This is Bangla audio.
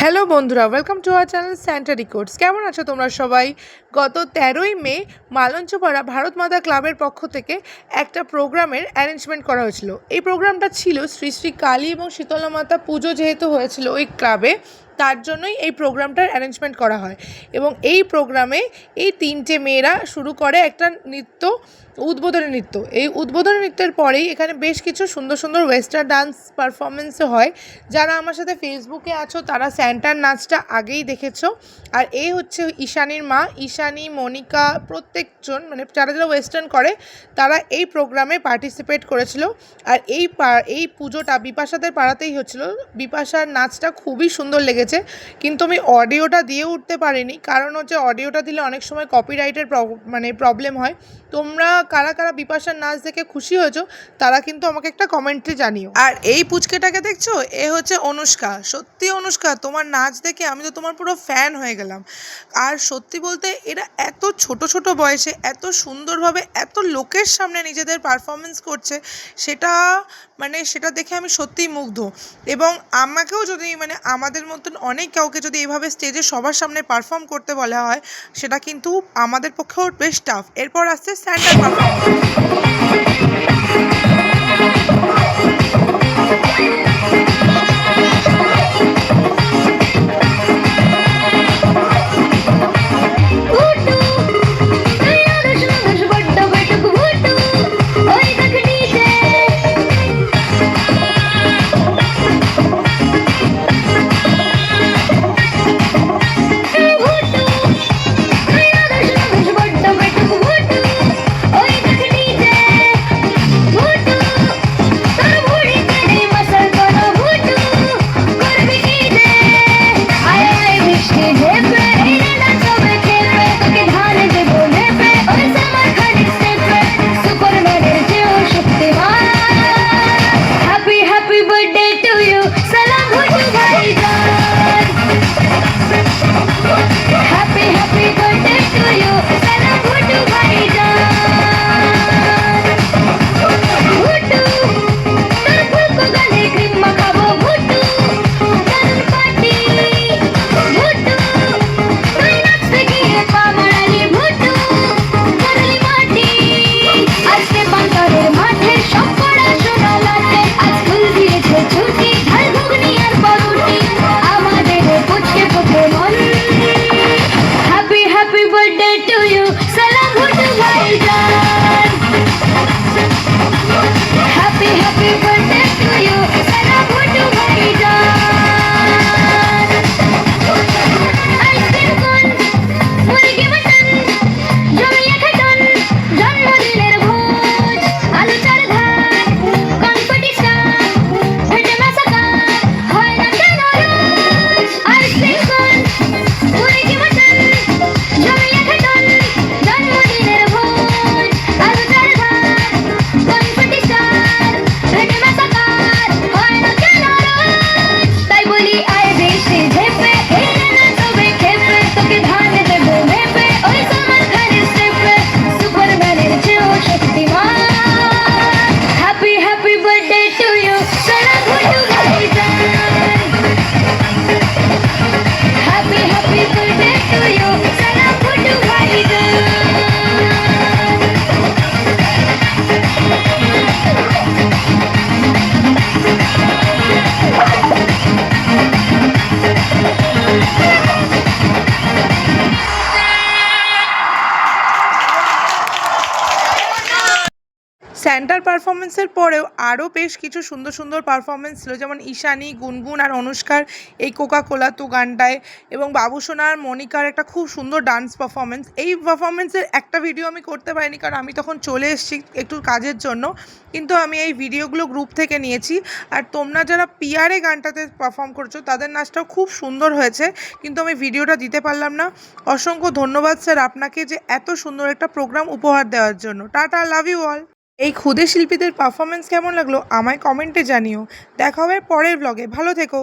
হ্যালো বন্ধুরা, welcome to our channel Santa records. কেমন আছো তোমরা সবাই? গত 13ই মে মালঞ্চপাড়া ভারত মাতা ক্লাবের পক্ষ থেকে একটা প্রোগ্রামের অ্যারেঞ্জমেন্ট করা হয়েছিল। এই প্রোগ্রামটা ছিল শ্রী শ্রী কালী এবং শীতলা মাতা পুজো যেহেতু হয়েছিল ওই ক্লাবে, তার জন্যই এই প্রোগ্রামটার অ্যারেঞ্জমেন্ট করা হয়। এবং এই প্রোগ্রামে এই তিনটে মেয়েরা শুরু করে একটা নৃত্য, উদ্বোধনী নৃত্য। এই উদ্বোধনী নৃত্যের পরেই এখানে বেশ কিছু সুন্দর সুন্দর ওয়েস্টার্ন ডান্স পারফরমেন্সও হয়। যারা আমার সাথে ফেসবুকে আছো তারা স্যান্টার নাচটা আগেই দেখেছো। আর এই হচ্ছে ঈশানীর মা, ঈশানী, মনিকা, প্রত্যেকজন মানে যারা যারা ওয়েস্টার্ন করে তারা এই প্রোগ্রামে পার্টিসিপেট করেছিল। আর এই পুজোটা বিপাশাদের পাড়াতেই হচ্ছিল। বিপাশার নাচটা খুবই সুন্দর লেগেছে, কিন্তু আমি অডিওটা দিয়ে উঠতে পারিনি, কারণ হচ্ছে অডিওটা দিলে অনেক সময় কপিরাইটের প্রবলেম হয়। তোমরা কারা কারা বিপাশার নাচ দেখে খুশি হয়েছো তারা কিন্তু আমাকে একটা কমেন্টে জানিও। আর এই পুচকেটাকে দেখছো, এ হচ্ছে অনুষ্কা। সত্যি অনুষ্কা, তোমার নাচ দেখে আমি তো তোমার পুরো ফ্যান হয়ে গেলাম। আর সত্যি বলতে এরা এত ছোট ছোট বয়সে এত সুন্দরভাবে এত লোকের সামনে নিজেদের পারফরমেন্স করছে, সেটা দেখে আমি সত্যিই মুগ্ধ। এবং আমাকেও যদি আমাদের মতন অনেক কাউকে যদি এভাবে স্টেজে সবার সামনে পারফর্ম করতে বলা হয়, সেটা কিন্তু আমাদের পক্ষেও বেশ টাফ। এরপর আসছে স্ট্যান্ডার্ড স্যান্টার পারফরমেন্সের পরেও আরও বেশ কিছু সুন্দর সুন্দর পারফরমেন্স ছিল, যেমন ঈশানী, গুনগুন আর অনুষ্কার এই কোকা কোলা তু গানটায়, এবং বাবুসোনা আর মনিকার একটা খুব সুন্দর ডান্স পারফরমেন্স। এই পারফরমেন্সের একটা ভিডিও আমি করতে পারিনি, কারণ আমি তখন চলে এসেছি একটু কাজের জন্য, কিন্তু আমি এই ভিডিওগুলো গ্রুপ থেকে নিয়েছি। আর তোমরা যারা পিয়ারে গানটাতে পারফর্ম করছো তাদের নাচটাও খুব সুন্দর হয়েছে, কিন্তু আমি ভিডিওটা দিতে পারলাম না। অসংখ্য ধন্যবাদ স্যার আপনাকে, যে এত সুন্দর একটা প্রোগ্রাম উপহার দেওয়ার জন্য। Tata, love you all. এই ক্ষুদে শিল্পীদের পারফরমেন্স কেমন লাগলো আমায় কমেন্টে জানিও। দেখা হবে পরের ব্লগে। ভালো থেকো।